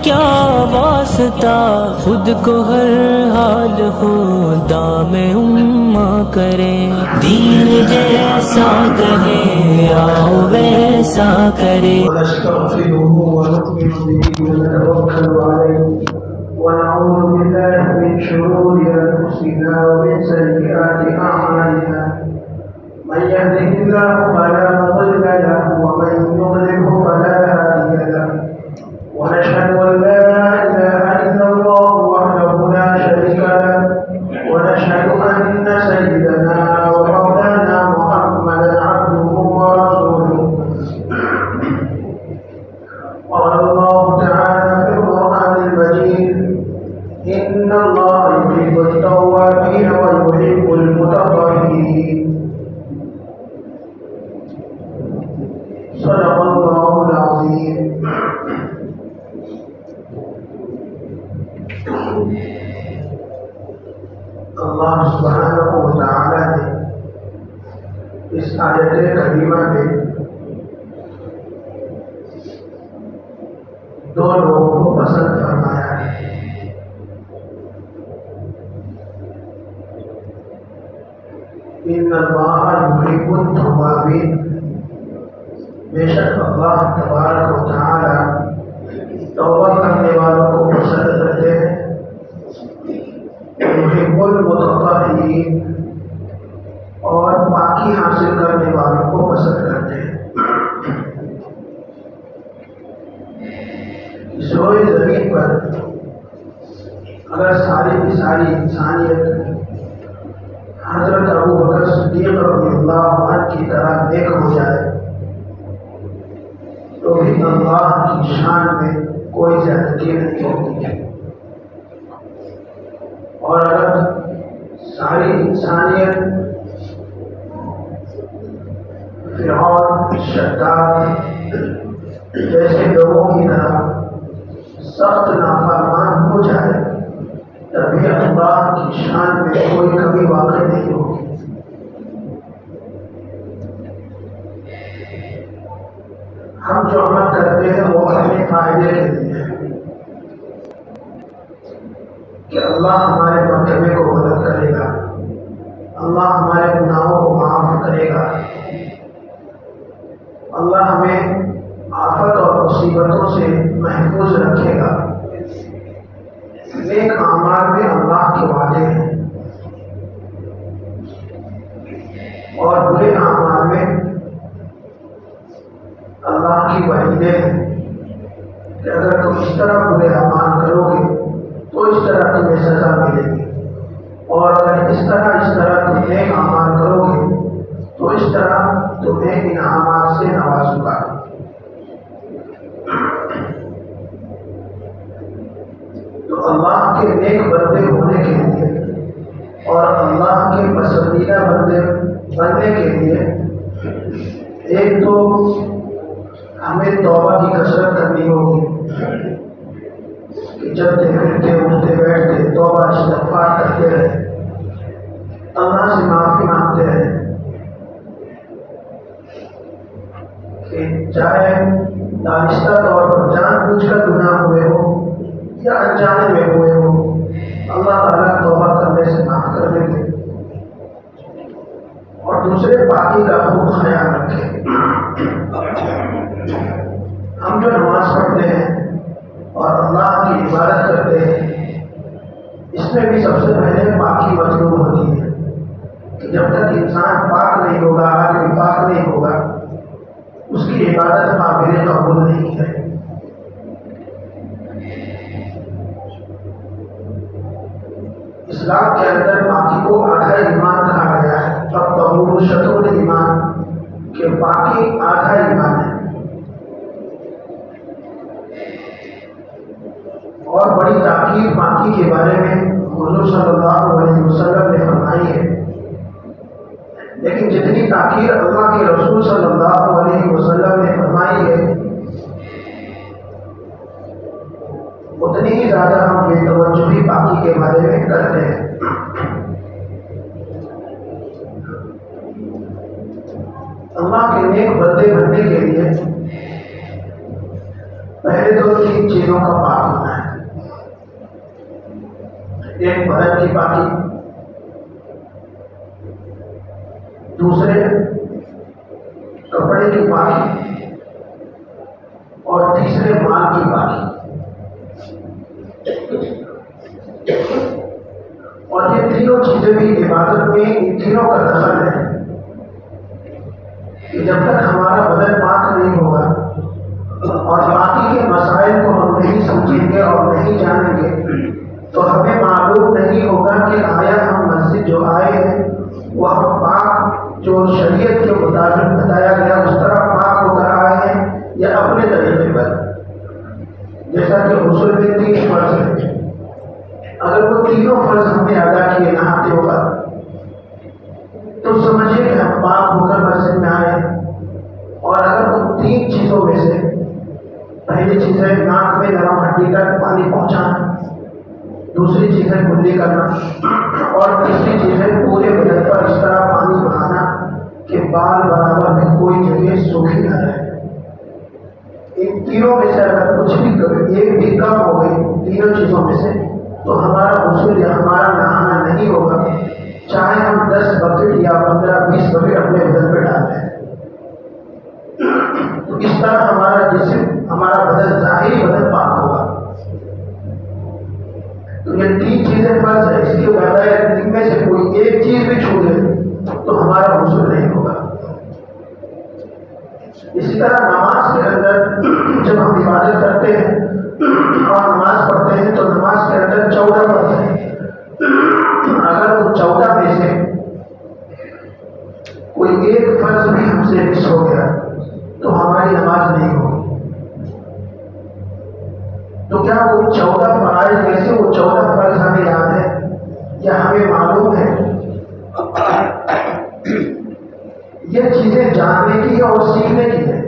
کیا واسطہ، خود کو ہر حال خدا میں اماں کرے، دین جیسا کہے آؤ ویسا کرے۔ ونستغفره ونؤمن به ونتوكل عليه ونعوذ بالله من شرور انفسنا ومن سيئات اعمالنا، من يهده الله فلا مضل له ومن يضلله فلا هادي له، ونشهد ان لا اله الا الله وحده لا شريك له، ونشهد ان سيدنا ومولانا محمدا عبده ورسوله. قال الله تعالى في القرآن المجيد: إن الله يحب التوابين ويحب المتطهرين. صدق الله العظيم. اللہ سبحانہ و تعالی نے اس آیت کریمہ میں دو لوگوں کو پسند فرمایا ہے۔ ان اللہ یحب التوابین، بے شک اللہ تبارک و تعالی توبہ کرنے والوں کو پسند کرتے ہیں، یحب المتطہرین، اور پاکی حاصل کرنے والوں کو پسند کرتے ہیں۔ اس روئے زمین پر اگر ساری کی ساری انسانیت حضرت ابو بکر صدیق رضی اللہ عنہ کی طرح نیک ہو جائے تو بھی اللہ کی شان میں کوئی زیادتی نہیں ہوگی، اور اگر ساری انسانیت فرعون، شداد جیسے لوگوں کی طرح سخت نافرمان ہو جائے تبھی اللہ کی شان میں کوئی کمی واقع نہیں ہوگی۔ ہم جو عمل کرتے ہیں وہ اپنے فائدے کے لیے ہے کہ اللہ ہمارے مرتبے کو بلند کرے گا، اللہ ہمارے گناہوں کو معاف کرے گا، اللہ ہمیں آفت اور مصیبتوں سے محفوظ رکھے گا۔ نیک اعمال میں اللہ کے وعدے ہیں اور برے اعمال میں اللہ کی وعیدیں ہیں کہ اگر تم اس طرح برے اعمال کرو گے تو اس طرح تمہیں سزا ملے گی، اور اگر اس طرح تم نیک اعمال کرو گے تو اس طرح تمہیں انعامات سے نوازوں گا۔ تو اللہ کے نیک بندے ہونے کے لیے اور اللہ کے پسندیدہ بندے بننے کے لیے ایک تو ہمیں توبہ کی کثرت کرنی ہوگی کہ چلتے پھرتے اٹھتے بیٹھتے توبہ استغفار کرتے رہے، اللہ سے معافی مانگتے رہے، کہ چاہے دانستہ طور پر جان بوجھ کر گناہ ہوئے ہو یا انجانے میں ہوئے ہو، اللہ تعالیٰ توبہ کرنے سے معاف کر دیں گے۔ اور دوسرے پاکی کا خوب خیال رکھیں۔ ہم جو نماز پڑھتے ہیں اور اللہ کی عبادت کرتے ہیں اس میں بھی سب سے پہلے پاکی مطلوب ہوتی ہے کہ جب تک انسان پاک نہیں ہوگا، آدمی پاک نہیں ہوگا، اس کی عبادت قابل قبول نہیں ہے۔ اسلام کے اندر پاکی کو آدھا ایمان کہا گیا ہے، اب طہور شطر ایمان کہ پاکی آدھا ایمان ہے۔ اور بڑی تاکید پاکی کے بارے میں حضور صلی اللہ علیہ وسلم نے فرمائی ہے، لیکن جتنی تاکید اللہ کے رسول صلی اللہ علیہ وسلم نے فرمائی ہے اتنی ہی زیادہ ہم بے توجہی پاکی کے بارے میں کرتے ہیں۔ اللہ کے نیک بندے بننے کے لیے پہلے تو تین چیزوں کا پاک ہونا ایک بدن کی پاکی، دوسرے کپڑے کی پاکی، اور تیسرے مال کی پاکی۔ اور یہ تینوں چیزیں بھی عبادت میں ان تینوں کا دخل ہے کہ جب تک ہمارا بدن پاک نہیں ہوگا اور باقی کے مسائل کو ہم نہیں سمجھیں گے اور نہیں جانیں گے تو ہمیں معلوم نہیں ہوگا کہ آیا ہم مسجد جو آئے ہیں وہ ہم پاک جو شریعت کے مطابق بتایا گیا اس طرح پاک ہو کر آئے ہیں یا اپنے طریقے پر۔ جیسا کہ غسل میں 3 فرض ہیں، اگر وہ تینوں فرض ہم نے ادا کیے نہاتے ہوگا تو سمجھے کہ ہم پاک ہو کر مسجد میں آئے ہیں۔ اور اگر ان 3 چیزوں میں سے پہلی چیز ہے ناک میں نرم ہڈی تک پانی پہنچانا، دوسری چیز ہے کلی کرنا، اور تیسری چیز ہے پورے بدن پر اس طرح پانی بہانا کہ بال برابر میں کوئی جگہ سوکھی نہ رہے۔ ان تینوں میں سے اگر کچھ بھی ایک بھی کم ہو گئی تینوں چیزوں میں سے تو ہمارا غسل یا ہمارا نہانا نہیں ہوگا، چاہے ہم 10 بکٹ یا 15-20 بکٹ اپنے بدن پہ ڈال دیں۔ تو اس طرح ہمارا جسم، ہمارا بدن، ظاہری بدن پاک ہوگا۔ تو یہ 3 چیزیں فرض ہے، اس کے بغیر ان میں سے کوئی ایک چیز بھی چھوٹ گئی تو ہمارا غسل نہیں ہوگا۔ اسی طرح نماز کے اندر جب ہم عبادت کرتے ہیں اور نماز پڑھتے ہیں تو نماز کے اندر 14 فرض ہیں۔ اگر وہ 14 میں سے کوئی ایک فرض بھی ہم سے مس ہو گیا تو ہماری نماز نہیں ہوگی۔ تو کیا وہ 14 فرائض میں سے وہ 14 فرض ہمیں یاد ہے یا ہمیں معلوم ہے؟ یہ چیزیں جاننے کی اور سیکھنے کی ہے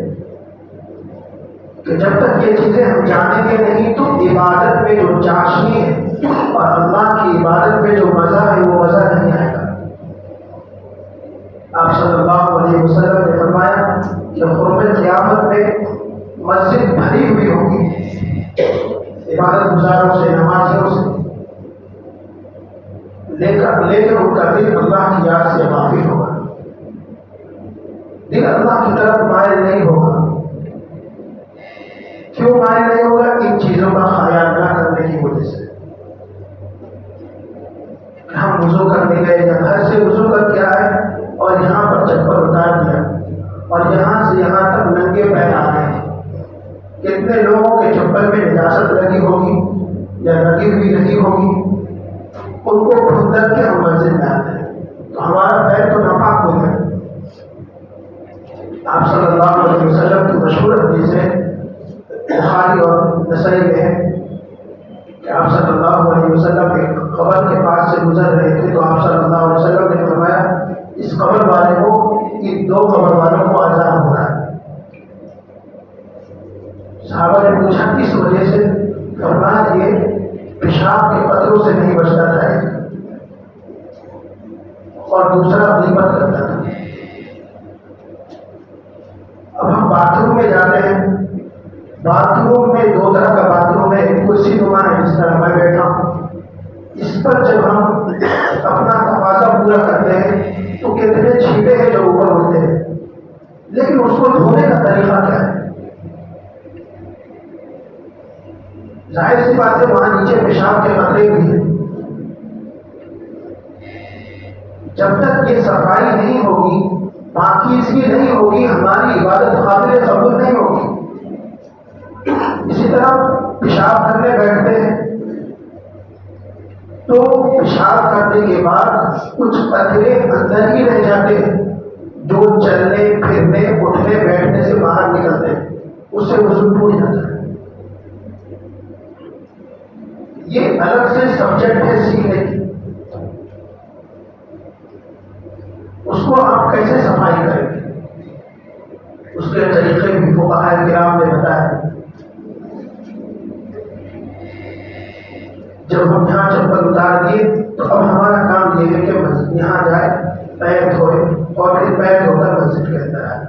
کہ جب تک یہ چیزیں ہم جانیں گے نہیں تو عبادت میں جو چاشنی ہے اور اللہ کی عبادت میں جو مزہ ہے وہ مزہ نہیں آئے گا۔ آپ صلی اللہ علیہ وسلم نے فرمایا کہ قرب قیامت میں مسجد بھری ہوئی ہوگی عبادت گزاروں سے، نمازیوں سے، لیکن ان کا دل اللہ کی یاد سے غافل ہوگا، دل اللہ کی طرف مائل نہیں ہوگا۔ کیوں مائل نہیں ہوگا؟ ان چیزوں کا خیال نہ کرنے کی وجہ سے۔ ہم وضو کرنے گئے یا گھر سے وضو کر کے آئے اور یہاں پر چپل اتار دیا اور یہاں سے یہاں تک ننگے پیر آ گئے۔ کتنے لوگوں کے چپل میں نجاست لگی ہوگی یا لگی ہوئی نہیں ہوگی، ان کو کھدر کے ہم مسجد میں آتے ہیں تو ہمارا پیر تو ناپاک ہو گیا۔ آپ صلی اللہ علیہ وسلم کی مشہور حدیث ہے، بخاری اور نسائی میں ہے کہ آپ صلی اللہ علیہ وسلم ایک قبر کے پاس سے گزر رہے تھے تو آپ صلی اللہ علیہ وسلم نے فرمایا اس قبر والے کو، ان 2 قبر والوں کو عذاب ہو رہا ہے۔ صحابہ نے پوچھا کس وجہ سے؟ فرمایا یہ پیشاب کے قطروں سے نہیں بچتا تھا اور دوسرا غیبت کرتا تھا۔ اب ہم باتھ روم میں جاتے ہیں، باتھ روم میں 2 طرح کا باتھ روم ہے، ایک کرسی نما ہے جس طرح میں بیٹھا ہوں، اس پر جب ہم اپنا تقاضا پورا کرتے ہیں تو کتنے چھینٹے ہیں جو اوپر اٹھتے ہیں، لیکن اس کو دھونے کا طریقہ کیا ہے؟ ظاہر سی بات ہے وہاں نیچے پیشاب کے قطرے بھی ہیں۔ جب تک یہ صفائی نہیں ہوگی، پاکیزگی نہیں ہوگی، ہماری عبادت قابل قبول نہیں ہوگی۔ اسی طرح پیشاب کرنے بیٹھتے ہیں تو پیشاب کرنے کے بعد کچھ قطرے اندر ہی رہ جاتے ہیں جو چلنے پھرنے اٹھنے بیٹھنے سے باہر نکلتے ہیں، اس سے وضو ٹوٹ جاتا ہے۔ یہ الگ سے سبجیکٹ ہے سیکھنے کی، اس کو آپ کیسے صفائی کریں گے اس کے طریقے بھی فقہاء کرام نے بتایا۔ جب ہم یہاں چپل اتار دیے تو اب ہمارا کام یہ ہے کہ یہاں جائے، پیر دھوئے اور پھر پیر دھو کر مسجد کے اندر آئے۔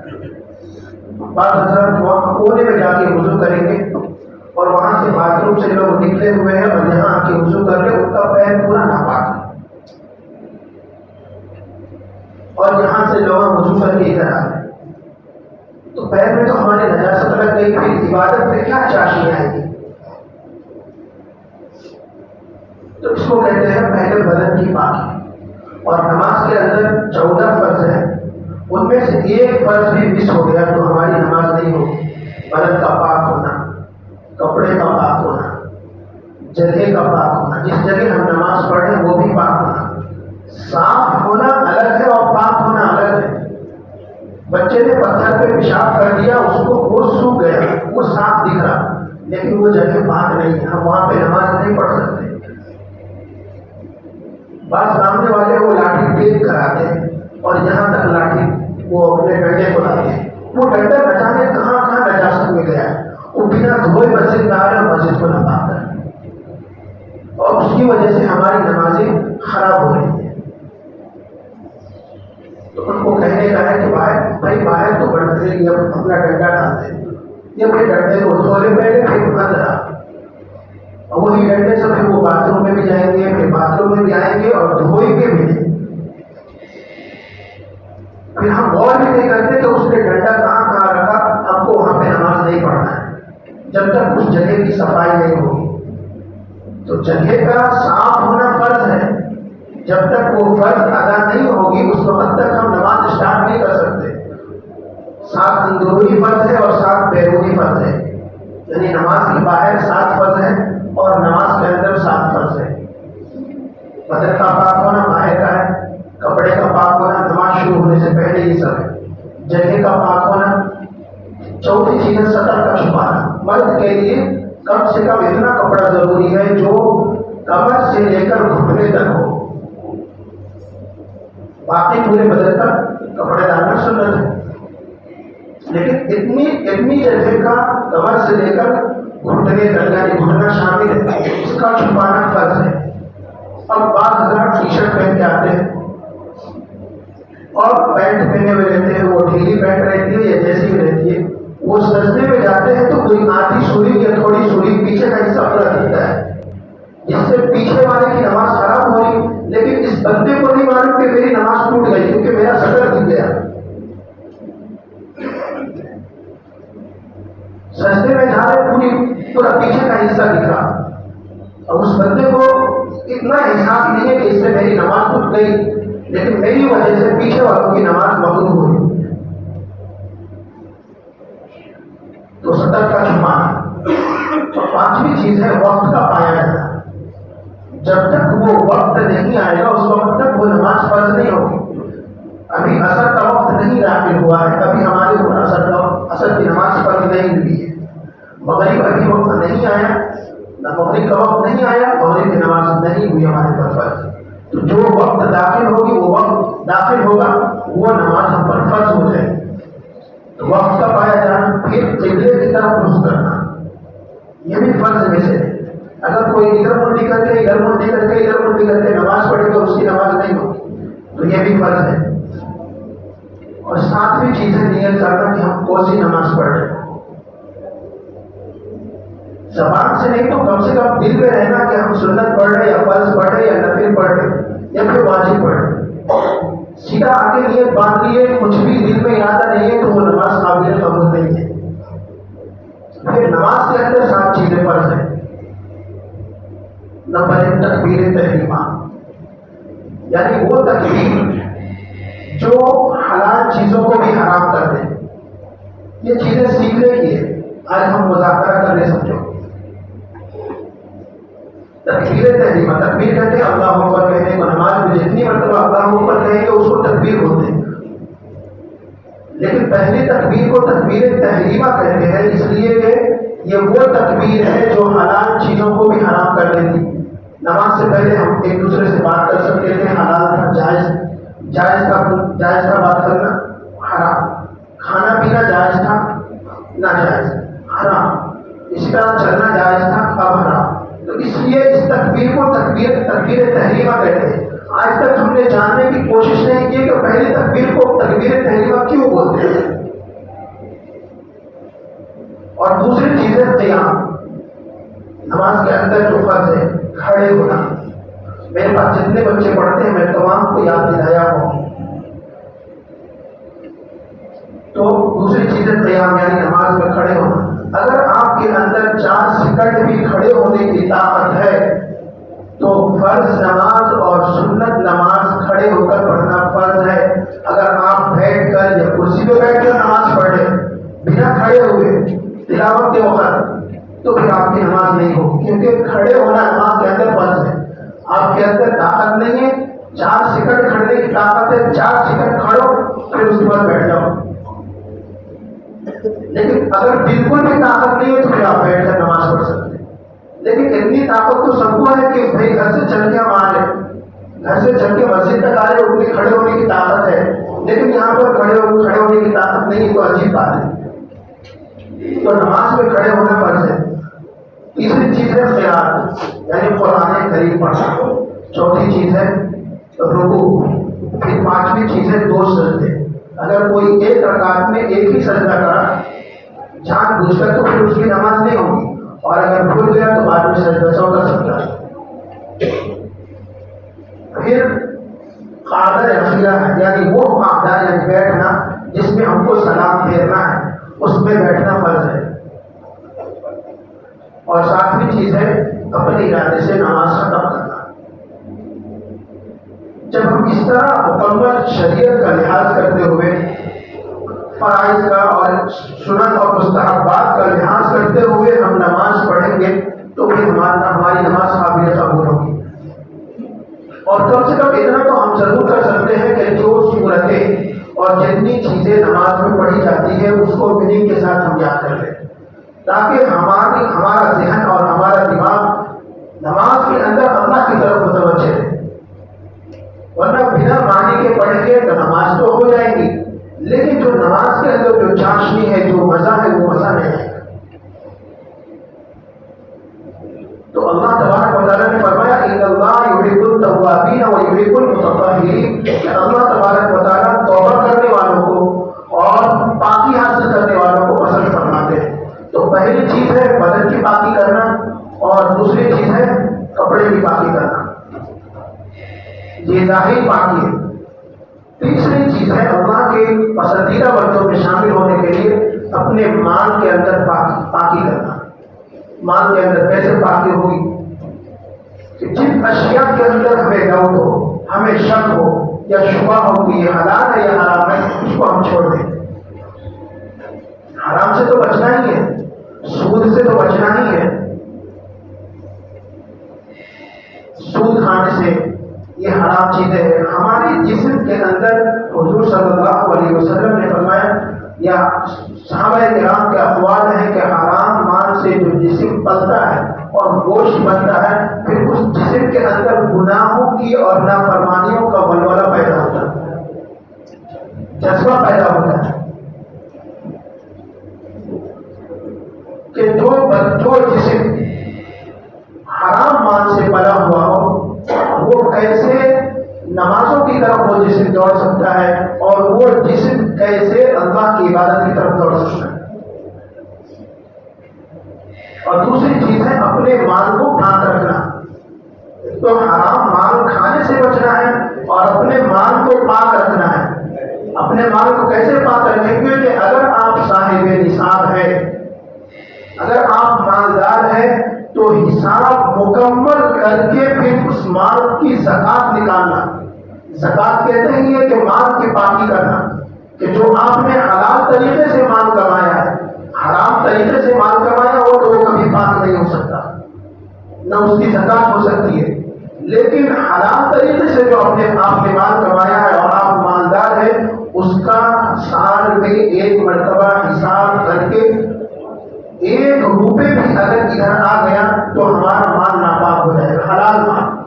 بعض حضرات وہاں کونے میں جا کے وضو کریں گے اور وہاں سے باتھ روم روم سے لوگ نکلے ہوئے ہیں اور یہاں آ کے وضو کر کے ان کا پیر پورا ناپاک ہے، اور یہاں سے لوگ وضو کر کے ادھر آ گئے، تو پیر میں تو ہماری نجاست لگ گئی، پھر عبادت میں کیا چاشنی آئے گی؟ تو اس کو کہتے ہیں پہلے بدن کی پاکی۔ اور نماز کے اندر 14 فرض ہیں، ان میں سے ایک فرض بھی مس ہو گیا تو ہماری نماز نہیں ہوگی۔ بدن کا پاک ہونا، کپڑے کا پاک ہونا، جگہ کا پاک ہونا، جس جگہ ہم نماز پڑھ رہے ہیں وہ بھی پاک ہونا۔ صاف ہونا الگ ہے اور پاک ہونا الگ ہے۔ بچے نے پتھر پہ پیشاب کر دیا، اس کو وہ سوکھ گیا، وہ صاف دکھ رہا، لیکن وہ جگہ پاک نہیں ہے، ہم وہاں پہ نماز نہیں پڑھ سکتے۔ بعض سامنے والے وہ لاٹھی ٹیپ کراتے ہیں اور یہاں تک لاٹھی وہ اپنے ڈنڈے کو لاتے ہیں، وہ ڈنڈا نہ جانے کہاں کہاں نجاست میں گیا ہے، وہ بنا دھوئے مسجد میں آ رہے اور مسجد کو ناپاک کر رہے ہیں، اور اس کی وجہ سے ہماری نمازیں خراب ہو رہی ہیں۔ تو ان کو کہنے کا ہے کہ بھائی باہر تو بڑھتے یہ اپنا ڈنڈا ڈالتے ہیں، یہ اپنے ڈنڈے کو دھونے پہلے پھر بند رہا، اور وہی ڈنڈے سے پھر وہ باتھ روم میں بھی جائیں گے، پھر باتھ روم میں بھی آئیں گے اور دھوئیں گے بھی نہیں۔ پھر ہم غور بھی نہیں کرتے کہ اس نے ڈنڈا کہاں کہاں رکھا، ہم کو وہاں پہ نماز نہیں پڑھنا ہے جب تک اس جگہ کی صفائی نہیں ہوگی۔ تو جگہ کا صاف ہونا فرض ہے، جب تک وہ فرض ادا نہیں ہوگی اس وقت تک ہم نماز اسٹارٹ نہیں کر سکتے۔ 7 اندرونی فرض ہے اور 7 بیرونی فرض ہے، یعنی نماز کے باہر 7 فرض ہے اور نماز کے اندر 7 فرض ہے۔ بدن کا پاک ہونا باہر کا ہے، کپڑے کا پاک ہونا نماز شروع ہونے سے پہلے یہ سب ہے، جگہ کا پاک ہونا، چوتھی چیز ہے سطر کا چھپانا۔ مرد کے لیے کم سے کم اتنا کپڑا ضروری ہے جو کمر سے لے کر گھٹنے تک ہو، باقی پورے بدن پر کپڑے ڈالنا سنت ہے، لیکن اتنی جگہ کا کمر سے لے کر گھٹنے تک یعنی گھٹنا شامل ہے، اس کا چھپانا فرض ہے۔ اب بعض حضرات ٹی شرٹ پہن کے آتے ہیں اور پینٹ پہنے ہوئے رہتے ہیں، وہ ڈھیلی پینٹ رہتی ہے یا جیسی بھی رہتی ہے، وہ سجدے میں جاتے ہیں تو کوئی آدھی سوری یا تھوڑی سوری پیچھے کا حصہ پورا دکھتا ہے، جس سے پیچھے والے کی نماز خراب ہو رہی، لیکن اس بندے کو نہیں معلوم کہ میری نماز ٹوٹ گئی کیونکہ میرا سطر دکھ گیا۔ سجدے میں جا رہے پورا پیچھے کا حصہ دکھ رہا، اور اس بندے کو اتنا احساس نہیں ہے کہ اس سے میری نماز ٹوٹ گئی، لیکن میری وجہ سے پیچھے والوں کی نماز مقروض ہوئی۔ تو سطر کا چھپانا۔ اور 5ویں چیز ہے وقت کا پایا جانا۔ جب تک وہ وقت نہیں آئے گا اس وقت تک وہ نماز فرض نہیں ہوگی۔ ابھی عصر کا وقت نہیں داخل ہوا ہے، ابھی ہمارے اوپر عصر کی نماز فرض نہیں ہوئی ہے۔ مغرب ابھی وقت نہیں آیا، نہ مغرب کا وقت نہیں آیا، مغرب کی نماز نہیں ہوئی ہمارے پر فرض۔ تو جو وقت داخل ہوگی وہ وقت داخل ہوگا وہ نماز ہم پر فرض ہو جائے گی۔ تو وقت کا پایا جانا، پھر قبلے کی طرف رخ کرنا، یہ بھی فرض میں سے ہے۔ اگر کوئی ادھر منڈی کر کے ادھر منڈی کر کے ادھر منڈی کر کے نماز پڑھے تو اس کی نماز نہیں ہوگی، تو یہ بھی فرض ہے۔ اور 7ویں چیز ہے نیت کرنا کہ ہم کون سی نماز پڑھ رہے ہیں، زبان سے نہیں تو کم سے کم دل میں رہنا کہ ہم سنت پڑھ رہے یا فرض پڑھ رہے یا نفل پڑھ رہے یا پھر واجب پڑھ رہے۔ سیدھا آگے نیت باندھ لیے، کچھ بھی دل میں ارادہ نہیں ہے تو وہ نماز قابل قبول نہیں ہے۔ پھر نماز کے اندر 7 چیزیں فرض ہیں۔ نمبر 1 تکبیر تحریمہ، یعنی وہ تکبیر جو حلال چیزوں کو بھی حرام کر دے۔ یہ چیزیں سیکھنے کی ہے، آج ہم مذاکرہ کر رہے سمجھو۔ تکبیر تحریمہ، تکبیر کہتے ہیں اللہ اکبر کہنے کو، نماز میں جتنی مرتبہ اللہ اکبر کہیں گے اس کو تکبیر ہوتے ہیں، لیکن پہلی تکبیر کو تکبیر تحریمہ کہتے ہیں اس لیے کہ یہ وہ تکبیر ہے جو حلال چیزوں کو بھی حرام کر دیتی۔ نماز سے پہلے ہم ایک دوسرے سے بات کر سکتے تھے، حلال تھا، جائز کا بات کرنا حرام، کھانا پینا جائز تھا، ناجائز حرام، اس طرح چلنا جائز تھا، اب حرام۔ تو اس لیے اس تکبیر کو تکبیر تحریمہ کہتے ہیں۔ آج تک ہم نے جاننے کی کوشش نہیں کی کہ پہلی تکبیر کو تکبیر تحریمہ کیوں بولتے ہیں۔ اور دوسری چیز ہے قیام، نماز کے اندر جو فرض ہے کھڑے ہونا، میرے پاس جتنے بچے پڑھتے ہیں میں تمام کو یاد دلایا ہوں. تو دوسری چیز ہے قیام، یعنی نماز میں کھڑے ہونا. اگر آپ کے اندر 4 سیکنڈ بھی کھڑے ہونے کی طاقت ہے تو فرض نماز اور سنت نماز کھڑے ہو کر پڑھنا فرض ہے. اگر آپ بیٹھ کر یا کرسی پہ بیٹھ کر نماز پڑھ لیں بنا کھڑے ہوئے تلاوت کے وقت تو پھر آپ کی نماز نہیں ہوگی، کیونکہ کھڑے ہونا نماز کے اندر فرض ہے. آپ کے اندر طاقت نہیں ہے، 4 سیکنڈ کھڑنے کی طاقت ہے، 4 سیکنڈ کھڑو پھر اس کے بعد بیٹھ جاؤ. لیکن اگر بالکل بھی طاقت نہیں ہے تو پھر آپ بیٹھ کر نماز پڑھ سکتے ہیں. لیکن اتنی طاقت تو سب کو ہے کہ بھائی گھر سے چل کے ہم آ رہے ہیں، گھر سے چل کے مسجد تک آ رہے ہیں، اتنی کھڑے ہونے کی طاقت ہے. لیکن یہاں پر کھڑے ہونے کی طاقت نہیں ہے تو عجیب بات ہے. تو نماز میں کھڑے ہونا فرض ہے. تیسری چیز ہے قرات، یعنی قرآن کریم پڑھنا. چوتھی چیز ہے رکوع. پھر 5ویں چیز ہے 2 سجدے. اگر کوئی ایک رکعت میں ایک ہی سجدہ کرا جان بوجھ کر تو پھر اس کی نماز نہیں ہوگی، اور اگر بھول گیا تو بعد میں سجدہ سو کر سکتا ہے. پھر قعدہ اخیرہ ہے، یعنی وہ قعدہ یعنی بیٹھنا جس میں ہم کو سلام پھیرنا ہے، اس میں بیٹھنا فرض ہے. اور 7ویں چیز ہے اپنے ارادے سے نماز ختم کرنا. جب ہم اس طرح مکمل شریعت کا لحاظ کرتے ہوئے فرائض کا اور سنن اور مستحبات کا لحاظ کرتے ہوئے ہم نماز پڑھیں گے تو پھر ہماری نماز قابل قبول ہوگی. اور کم سے کم اتنا تو ہم ضرور کر سکتے ہیں کہ جو صورتیں اور جتنی چیزیں نماز میں پڑھی جاتی ہے اس کو میننگ کے ساتھ ہم یاد کر لیں، تاکہ ہمارا ذہن اور ہمارا دماغ نماز کے اندر اللہ کی طرف متوجہ ہے. ورنہ بنا معنی کے پڑھیں گے تو نماز تو ہو جائے گی، لیکن جو نماز کے اندر جو چاشنی ہے، جو مزہ ہے، وہ مزہ نہیں آئے گا. تو اللہ تبارک و تعالیٰ نے فرمایا ان اللہ یحب التوابین و یحب المتطہرین، کہ اللہ تبارک و تعالیٰ توبہ کرنے والوں کو اور پاکی حاصل کرنے والوں کو پسند فرماتے ہیں. تو پہلی چیز ہے بدن کی پاکی کرنا، اور دوسری چیز ہے کپڑے کی پاکی کرنا، یہ ظاہری پاکی ہے. تیسری چیز ہے اللہ کے پسندیدہ بندوں میں شامل ہونے کے لیے اپنے مال کے اندر پاکی کرنا. مال کے اندر کیسے پاکی ہوگی؟ کہ جن اشیاء کے اندر ہمیں ڈاؤٹ ہو، ہمیں شک ہو یا شبہ ہو کہ یہ حلال ہے یا حرام ہے، اس کو ہم چھوڑ دیں. حرام سے تو بچنا ہی ہے، سود سے تو بچنا ہی ہے. سود کھانے سے یہ حرام چیزیں ہیں. ہمارے جسم کے اندر حضور صلی اللہ علیہ وسلم نے فرمایا یا صحابہ کرام کے اقوال ہیں کہ حرام مال سے جو جسم پلتا ہے اور گوشت بنتا ہے، پھر اس جسم کے اندر گناہوں کی اور نافرمانیوں کا ولولہ پیدا ہوتا ہے، جذبہ پیدا ہوتا ہے کہ جو جسم حرام مال سے پلا ہوا ہو وہ کیسے نمازوں کی طرف وہ جسم دوڑ سکتا ہے، اور وہ جسم کیسے اللہ کی عبادت کی طرف دوڑ سکتا ہے. اور دوسری چیز ہے اپنے مال کو پاک رکھنا. تو حرام مال کھانے سے بچنا ہے اور اپنے مال کو پاک رکھنا ہے. اپنے مال کو کیسے پاک رکھیں گے؟ کہ اگر آپ صاحب نصاب ہے، اگر آپ مالدار ہیں تو حساب مکمل کر کے پھر اس مال کی زکات نکالنا. زکات کہتے ہیں یہ کہ مال کی پاکی کرنا، کہ جو آپ نے حلال طریقے سے مال کمایا ہے، حرام طریقے سے مال کمایا ہو تو وہ کبھی پاک نہیں ہو سکتا، نہ اس کی زکات ہو سکتی ہے. لیکن حلال طریقے سے جو آپ نے مال کمایا ہے اور آپ مالدار ہیں، اس کا سال میں 1 مرتبہ حساب کر کے 1 روپے بھی اگر ادھر آ گیا تو ہمارا مال ناپاک ہو جائے گا. حلال مال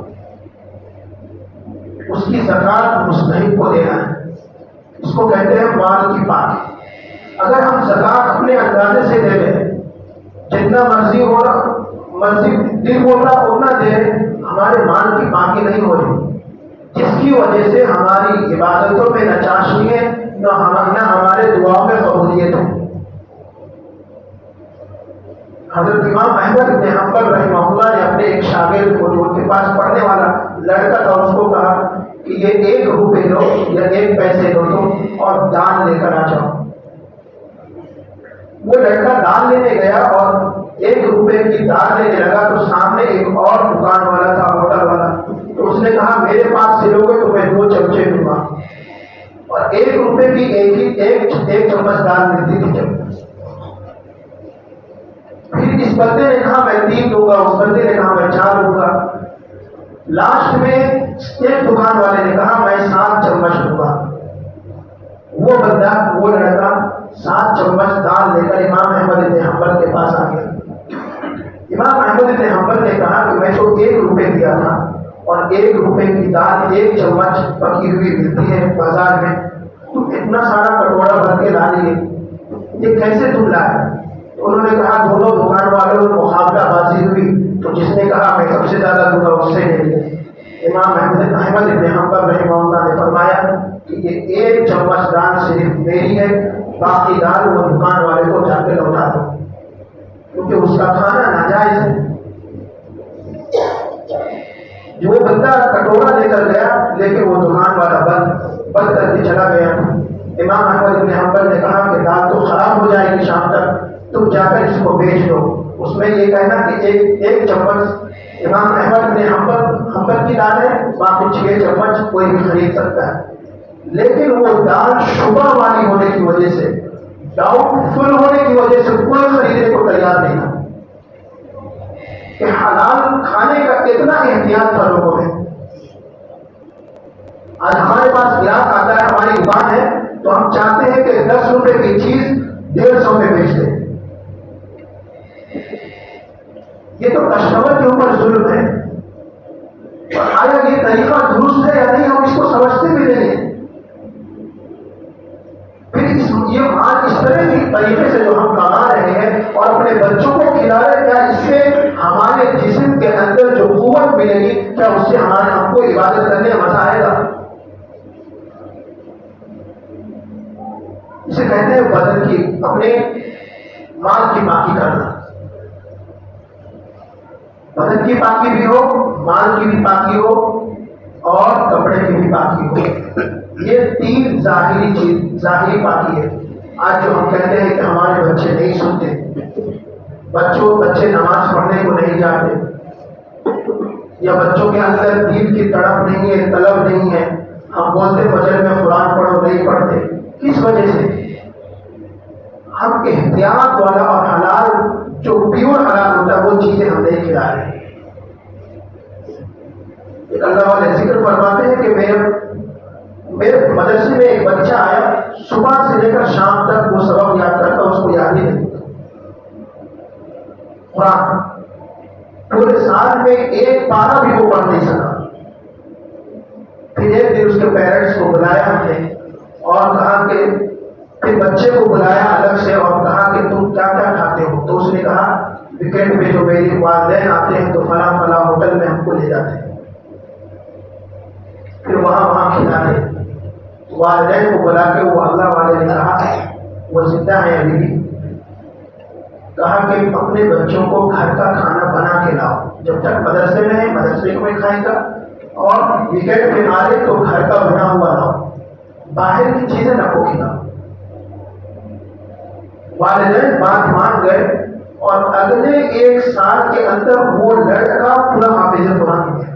اس کی زکات مستحق کو دینا ہے، اس کو کہتے ہیں مال کی پاکی. اگر ہم زکات اپنے اندازے سے دے لیں، جتنا مرضی دل ہوتا اتنا دے، ہمارے مال کی پاکی نہیں ہو رہی، جس کی وجہ سے ہماری عبادتوں میں نہ چاشنی ہے، نہ ہمارے دعاؤں میں قبولیت ہے. حضرت امام احمد بن حنبل رحمہ اللہ نے اپنے ایک شاگرد کو جو ان کے پاس پڑھنے والا لڑکا تھا اس کو کہا کہ یہ 1 روپے لو یا 1 پیسے لو تم اور دان لے کر آ جاؤ۔ وہ لڑکا دان لینے گیا اور 1 روپے کی دان لینے لگا تو سامنے ایک اور دکان والا تھا، ہوٹل والا، تو اس نے کہا میرے پاس سے لوگے تو میں 2 چمچے دوں گا، اور 1 روپے کی ایک چمچ دال ملتی تھی۔ جب پھر اس بندے نے کہا میں 3 دوں گا، اس بندے نے کہا میں 4 دوں گا، لاسٹ میں ایک دکان والے نے کہا میں 7 چمچ دوں گا۔ وہ بندہ، وہ لڑکا 7 چمچ دال لے کر امام احمد بن حنبل کے پاس آ گیا۔ امام احمد بن حنبل نے کہا کہ میں تو 1 روپے دیا تھا اور 1 روپے کی دال 1 چمچ پکی ہوئی ملتی ہے بازار میں، تم اتنا سارا کٹورا بھر کے لا لیے، یہ کیسے تم لائے؟ انہوں نے کہا دونوں دکان والوں میں مقابلہ بازی ہوئی تو جس نے کہا میں سب سے زیادہ دوں گا اس سے لے لیا۔ امام احمد بن حنبل رحمہ اللہ نے فرمایا کہ یہ 1 چمچ دال صرف میری ہے، باقی دال وہ دکان والے کو جا کے لوٹا دو، کیونکہ اس کا کھانا ناجائز ہے۔ جو بندہ کٹورا لے کر گیا لیکن وہ دکان والا بند کر کے چلا گیا۔ امام احمد بن حنبل نے کہا کہ دال تو خراب ہو جائے گی شام تک، تم جا کر اس کو بیچ دو۔ اس میں یہ کہنا کہ ایک چمچ امام احمد بن حنبل کی دال ہے، باقی 6 چمچ کوئی بھی خرید سکتا ہے، لیکن وہ دال شبہ والی ہونے کی وجہ سے، ڈاؤٹ فل ہونے کی وجہ سے کوئی خریدنے کو تیار نہیں تھا کہ حلال کھانے کا کتنا احتیاط تھا لوگوں میں۔ آج ہمارے پاس گراہک آتا ہے، ہماری دکان ہے تو ہم چاہتے ہیں کہ 10 روپے کی چیز 150 میں بیچ دیں۔ یہ تو کسٹمر کے اوپر ظلم ہے، اور آیا یہ طریقہ درست ہے یا نہیں ہم اس کو سمجھتے بھی نہیں ہیں۔ پھر یہ آج اس طرح کی طریقے سے جو ہم کما رہے ہیں اور اپنے بچوں کو کھلا رہے ہیں، کیا اس سے ہمارے جسم کے اندر جو قوت ملے گی، کیا اس سے ہمارے ہم کو عبادت کرنے میں مزہ آئے گا؟ اسے کہتے ہیں بدن کی، اپنے مال کی پاکی کرنا۔ بدن کی پاکی بھی ہو، مال کی بھی پاکی ہو، اور کپڑے کی بھی پاکی ہو۔ یہ 3 ظاہری پاکی ہے۔ آج جو ہم کہتے ہیں کہ ہمارے بچے نہیں سنتے، بچے نماز پڑھنے کو نہیں جاتے، یا بچوں کے اندر دین کی تڑپ نہیں ہے، طلب نہیں ہے، ہم بولتے فجر میں قرآن پڑھو، نہیں پڑھتے، کس وجہ سے؟ ہم احتیاط والا اور حلال جو پیور حلال ہوتا ہے وہ چیزیں ہم نہیں کھلا رہے ہیں۔ ایک اللہ والے ذکر فرماتے ہیں کہ میرے مدرسے میں ایک بچہ آیا، صبح سے لے کر شام تک وہ سبق یاد کرتا، اس کو یاد ہی نہیں قرآن، پورے سال میں 1 پارہ بھی وہ پڑھ نہیں سکا۔ پھر ایک دن اس کے پیرنٹس کو بلایا ہم نے اور کہا کہ پھر بچے کو بلایا الگ سے اور کہا کہ تم کیا کیا کھاتے ہو؟ تو اس نے کہا ویکینڈ پہ جو میری والدین آتے ہیں تو فلاں فلاں ہوٹل میں ہم کو لے جاتے ہیں، پھر وہاں کھلاتے ہیں۔ والدین کو بلا کے وہ اللہ والے نے کہا، وہ زندہ ہیں ابھی بھی، کہا کہ اپنے بچوں کو گھر کا کھانا بنا کے لاؤ، جب تک مدرسے میں ہے مدرسے میں کھائے گا، اور ویکینڈ پہ آ رہے تو گھر کا بنا ہوا لاؤ، باہر کی چیزیں نہ کو کھلاؤ۔ والدین بات مان گئے اور اگلے 1 سال کے اندر وہ لڑکا پورا حافظ قرآن ہو گیا۔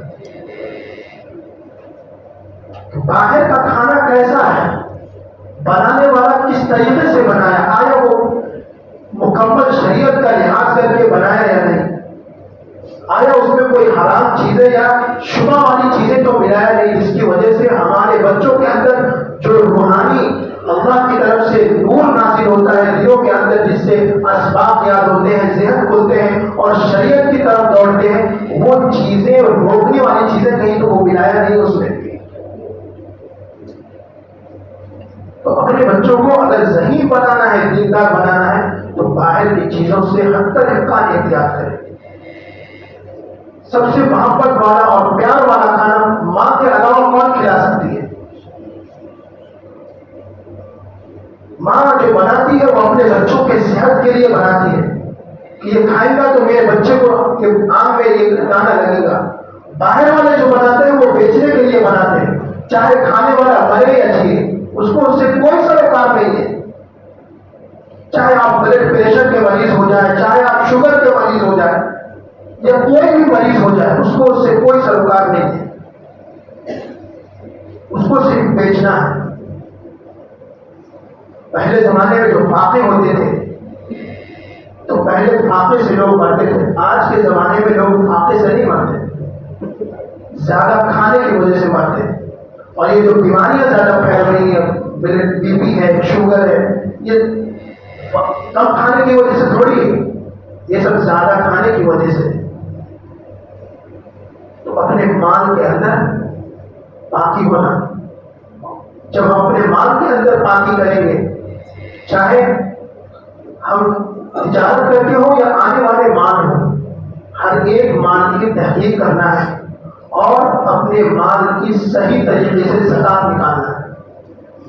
باہر کا کھانا کیسا ہے، بنانے والا کس طریقے سے بنایا، آیا وہ مکمل شریعت کا لحاظ کر کے بنایا یا نہیں، آیا اس میں کوئی حرام چیزیں یا شبہ والی چیزیں تو ملایا نہیں، جس کی وجہ سے ہمارے بچوں کے اندر جو روحانی اللہ کی طرف سے نور نازل ہوتا ہے دلوں کے اندر، جس سے اسباب یاد ہوتے ہیں، ذہن کھلتے ہیں اور شریعت کی طرف دوڑتے ہیں، وہ چیزیں روکنے والی چیزیں کہیں تو وہ ملایا نہیں اس میں۔ تو اپنے بچوں کو اگر ذہین بنانا ہے، دیندار بنانا ہے، تو باہر کی چیزوں سے حتی الامکان احتیاط کریں۔ سب سے محبت والا اور پیار والا کھانا ماں کے علاوہ کون کھلا سکتی ہے؟ ماں جو بناتی ہے وہ اپنے بچوں کے صحت کے لیے بناتی ہے کہ یہ کھائے گا تو میرے بچے کو آنکھ میں یہ دانا لگے گا. باہر والے جو بناتے ہیں وہ بیچنے کے لیے بناتے ہیں, چاہے کھانے والا مرے یا جیے, اس کو اس سے کوئی سروکار نہیں ہے. چاہے آپ بلڈ پریشر کے مریض ہو جائے, چاہے آپ شوگر کے مریض ہو جائے, یا کوئی بھی مریض ہو جائے, اس کو اس سے کوئی سروکار نہیں ہے. اس کو صرف بیچنا ہے. پہلے زمانے میں جو فاقے ہوتے تھے تو پہلے فاقے سے لوگ مرتے تھے. آج کے زمانے میں لوگ فاقے سے نہیں مرتے, زیادہ کھانے کی وجہ سے مرتے ہیں. اور یہ جو بیماریاں زیادہ پھیل رہی ہیں, بی پی ہے, شوگر ہے, یہ کم کھانے کی وجہ سے تھوڑی ہے, یہ سب زیادہ کھانے کی وجہ سے. تو اپنے مال کے اندر پاکی ہونا. جب ہم اپنے مال کے اندر پاکی کریں گے, چاہے ہم تجارت کرتے ہوں یا آنے والے مال ہوں, ہر ایک مال کی تحقیق کرنا ہے اور اپنے مال کی صحیح طریقے سے زکات نکالنا ہے.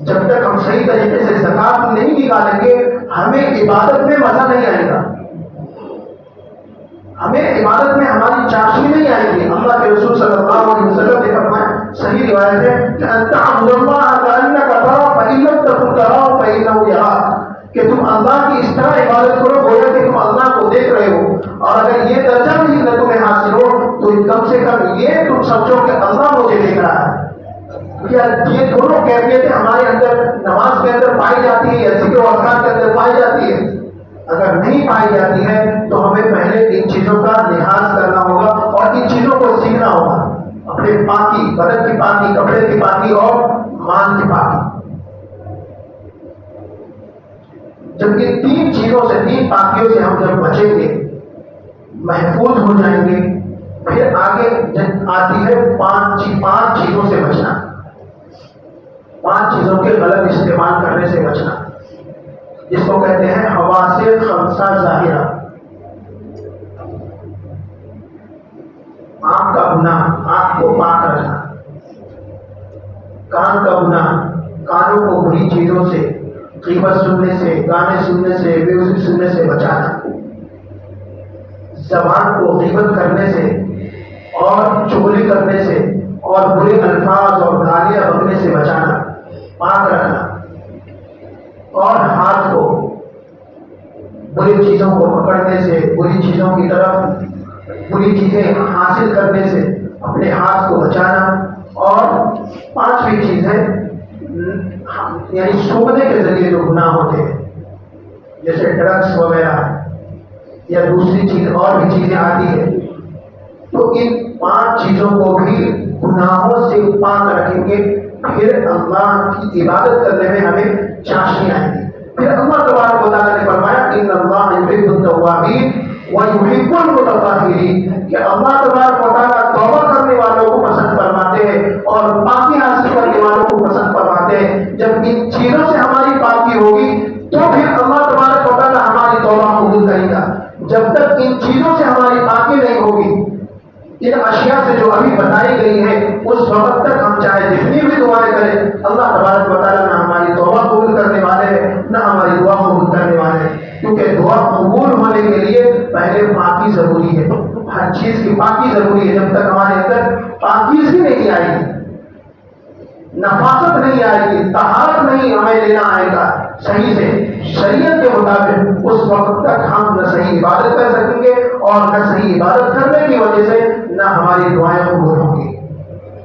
جب تک ہم صحیح طریقے سے زکات نہیں نکالیں گے, ہمیں عبادت میں مزہ نہیں آئے گا, ہمیں عبادت میں ہماری چاشنی نہیں آئے گی. اللہ کے رسول صلی اللہ علیہ وسلم نے فرمایا, صحیح روایت ہے کہ انت عبد اللہ کانک تراه فان لم تكن تراه فانه يراك, کہ تم اللہ کی اس طرح عبادت کرو گویا کہ تم اللہ کو دیکھ رہے ہو. اور اگر یہ درجہ بھی نہ تمہیں حاصل ہو تو کم سے کم یہ تم سمجھو کہ اللہ مجھے دیکھ رہا ہے. یہ دونوں کیفیتیں ہمارے اندر نماز کے اندر پائی جاتی ہے یا ذکر و اذکار کے اندر پائی جاتی ہے. اگر نہیں پائی جاتی ہے تو ہمیں پہلے ان چیزوں کا لحاظ کرنا ہوگا اور ان چیزوں کو سیکھنا ہوگا. اپنے پاکی, بدن کی پاکی, کپڑے کی پاکی اور مال کی پاکی. جب یہ تین چیزوں سے, تین پاکیوں سے ہم جب بچیں گے, محفوظ ہو جائیں گے, پھر آگے آتی ہے پانچ چیزوں سے بچنا. 5 چیزوں کے غلط استعمال کرنے سے بچنا, جس کو کہتے ہیں حواس خمسہ ظاہرہ. آنکھ کا گناہ, آنکھ کو پاک رکھنا. کان کا گناہ, کانوں کو بری چیزوں سے, غیبت سننے سے, گانے سننے سے, میوزک سننے سے بچانا. زبان کو غیبت کرنے سے اور چغلی کرنے سے اور برے الفاظ اور گالیاں بکنے سے بچانا, پاک رکھنا. اور ہاتھ کو بری چیزوں کو پکڑنے سے, بری چیزوں کی طرف, بری چیزیں حاصل کرنے سے اپنے ہاتھ کو بچانا. اور 5ویں چیز ہے یعنی سونگنے کے ذریعے جو گناہ ہوتے ہیں, جیسے ڈرگس وغیرہ یا دوسری چیز اور بھی چیزیں آتی ہے, تو ان 5 چیزوں کو بھی گناہوں سے پاک رکھیں گے, پھر اللہ کی عبادت کرنے میں ہمیں چاشنی آئے گی. پھر اللہ تبارک و تعالیٰ نے فرمایا ان اللہ یحب التوابین ویحب المتطہرین, کہ اللہ تبارک و تعالیٰ توبہ کرنے والوں کو پسند فرماتے ہیں اور پاکی حاصل کرنے والوں کو پسند فرماتے ہیں. جب ان چیزوں سے ہماری پاکی ہوگی تو پھر اللہ تبارک و تعالیٰ ہماری توبہ قبول کرے گا. جب تک ان چیزوں سے ہماری پاکی نہیں ہوگی, ان اشیاء سے جو ابھی بتائی گئی ہے, اس وقت تک ہم چاہے جتنی بھی دعائیں کریں, اللہ تبارک و تعالیٰ نہ ہماری توبہ قبول کرنے والے ہیں نہ ہماری دعا قبول کرنے والے ہیں. کیونکہ دعا قبول ہونے کے لیے پہلے پاکی ضروری ہے, ہر چیز کی پاکی ضروری ہے. جب تک ہمارے اندر پاکیزگی نہیں آئے گی, نفاست نہیں آئے گی, طہارت نہیں ہمیں لینا آئے گا صحیح سے شریعت کے مطابق, اس وقت تک ہم نہ صحیح عبادت کر سکیں گے اور نہ صحیح عبادت کرنے کی وجہ سے نہ ہماری دعائیں قبول ہوں گی.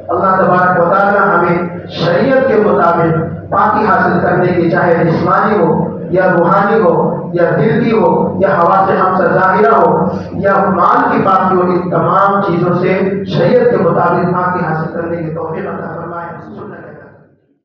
اللہ تبارک و تعالیٰ ہمیں شریعت کے مطابق پاکی حاصل کرنے کی, چاہے جسمانی ہو یا روحانی ہو یا دل کی ہو یا حواس خمسہ ظاہرہ ہو یا مال کی پاکی ہو, ان تمام چیزوں سے شریعت کے مطابق پاکی حاصل کرنے کی توفیق عطا فرمائے.